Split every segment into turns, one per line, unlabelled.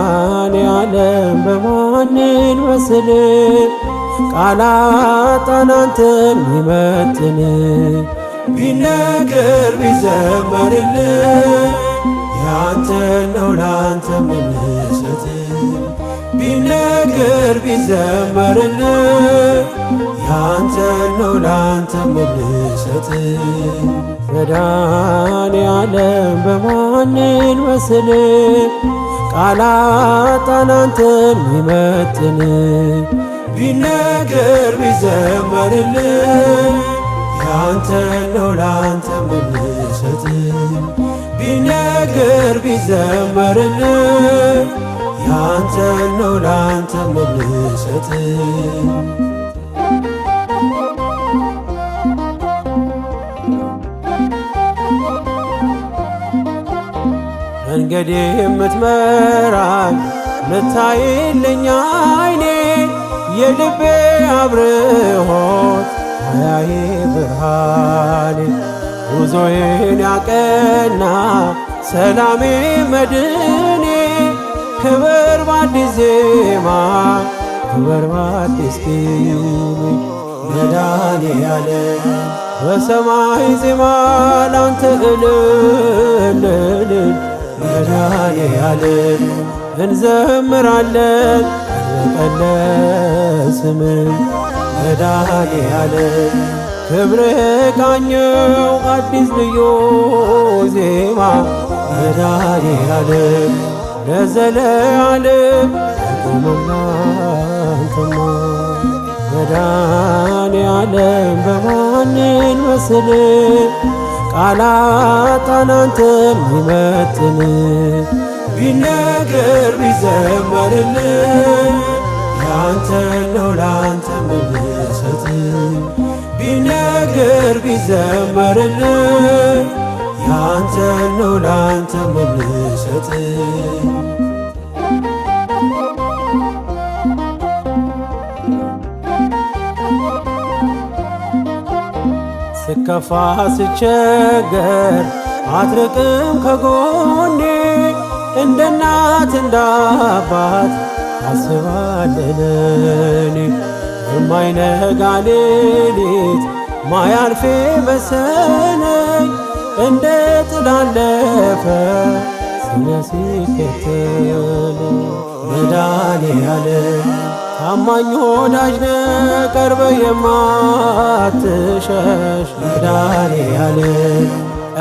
መድኃኔዓለም በማንን መስል ቃላት አንተን ሚመጥን ቢነገር ቢዘመርልን ያንተ ነው ላንተ ምንሰጥ ቢነገር ቢዘመርልን ያንተ ነው ላንተ ምንሰጥ መድኃኔዓለም በማንን መስል ቃላት አንተን ሚመጥን ቢነገር ቢዘመርልን ያንተ ነው ላንተ ምንሰጥ ቢነገር ቢዘመርልን ያንተ ነው ላንተ ምንሰጥ መንገዴ የምትመራኝ ምታይልኝ አይኔ የልቤ አብርሆት አያዬ ብርሃኔ ጉዞዬን ያቀና ሰላሜ መድኔ ክብር በአዲስ ዜማ ክብር በአዲስ ቅኔ መድኃኔዓለም በሰማይ ዜማ ላንተ እልል መድኃኔዓለም እንዘምራለን ቀን ለስምህ መድኃኔዓለም ክብርህ ቃኘው አዲስ ልዩ ዜማ መድኃኔዓለም ለዘለዓለም አንተማ መድኃኔዓለም በማንን መስል ቃላት አንተን ሚመጥን ቢነገር ቢዘመርልን ያንተ ነው ላንተ ምንሰጥ ቢነገር ቢዘመርልን ያንተ ነው ላንተ ምንሰጥ ስከፋ ስቸገር አትርቅም ከጎኔ እንደ እናት እንደ አባት ታስባለህ የማይነጋ ሌሊት ማያልፌ በሰነኝ እንደ ጥላ አለፈ ስሜ ሲከተል መድኃኔዓለም ታማኝ ወዳጅ ነህ ቀርበህ የማትሸሽ መድኃኔዓለም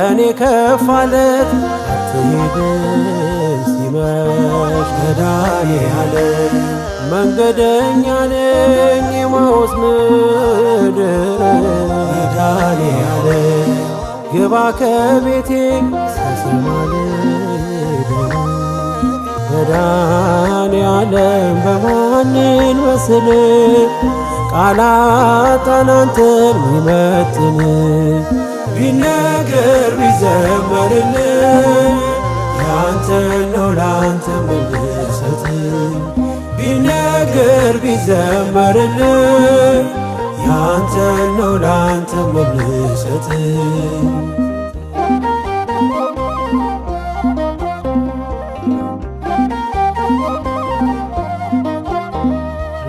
እኔ ከፋለት አትሄድም ሲመሽ መድኃኔዓለም መንገደኛ ነኝ የማውስ ምድር መድኃኔዓለም ግባ ከቤቴ ሳሰማል መድኃኔዓለም በማንን መስል ቃላት አንተን ሚመጥን ቢነገር ቢዘመርልን ያንተ ነው ላንተ ምንሰጥ ቢነገር ቢዘመርልን ያንተ ነው ላንተ ምንሰጥ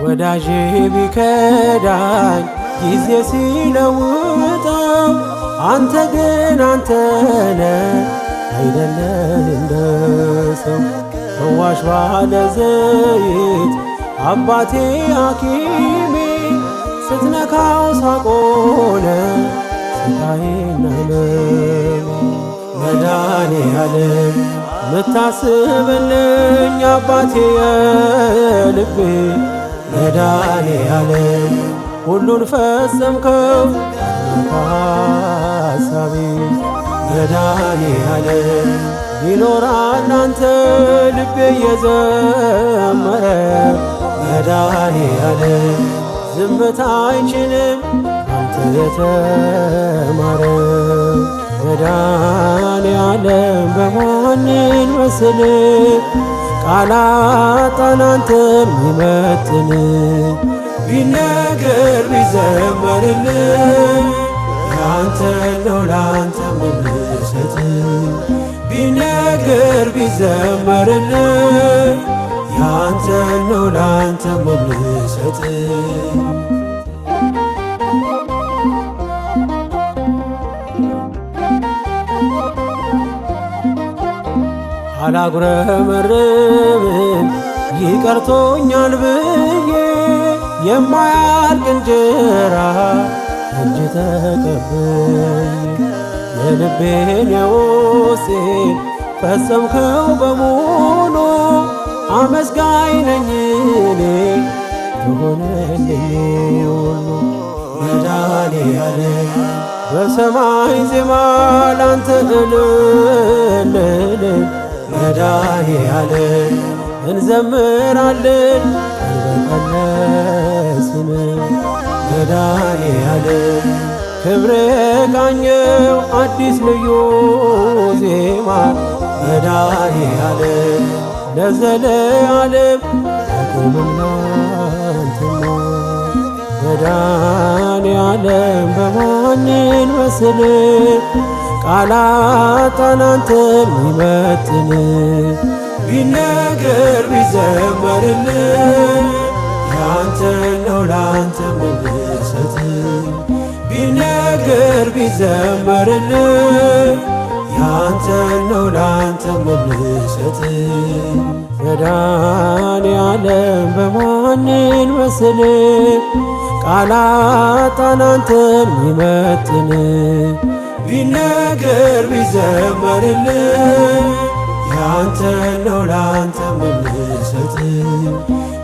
ወዳጄ ቢከዳኝ ጊዜ ሲለውጠው አንተ ግን አንተነ አይደለህ እንደ ሰው ፈዋሽ ባለ ዘይት አባቴ ሐኪሜ ስትነካው ሳቆነ ስቃዬና ሕመሜ መድኃኔዓለም ምታስብልኝ አባቴ የልቤ መድኃኔዓለም ሁሉን ፈጸምከው ሐሳቤ መድኃኔዓለም ይኖራል አንተ ልቤ እየዘመረ መድኃኔዓለም ዝምታ አይችልም አንተ የተማረ መድኃኔዓለም በማንን መስል ቃላጣን አንተን ሚመጥን ቢነገር ቢዘመርልን ያንተ ነው ላንተ ምንሰጥ ቢነገር ቢዘመርልን ያንተ ነው ላንተ ምንሰጥ አላጉረመርምም ይቀርቶኛል ብዬ የማያልቅ እንጀራ እንጂ ተቀበይ የልቤን የውስጤን ፈጸምከው በሙሉ አመስጋኝ ነኝ እኔ የሆነልኝ ሁሉ መድኃኔዓለም በሰማይ ዜማ ላንተ እልል መድኃኔዓለም እንዘምራለን ቀልበቀለስን መድኃኔዓለም ክብር ቃኘው አዲስ ልዩ ዜማ መድኃኔዓለም ለዘለዓለም አቁምና አንተማ መድኃኔዓለም በማንን መስል ቃላጣን አንተን ሚመጥን ቢነገር ቢዘመርልን ያንተ ነው ላንተ ምንሰጥ ቢነገር ቢዘመርልን ያንተ ነው ላንተ ምንሰጥ መድኃኔዓለም በማንን መስል ቃላጣን አንተን ሚመጥን ቢነገር ቢዘመርልን ያንተ ነው ላንተ ምንሰጥ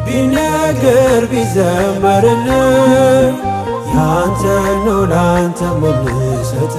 ቢነገር ቢዘመርልን ያንተ ነው ላንተ ምንሰጥ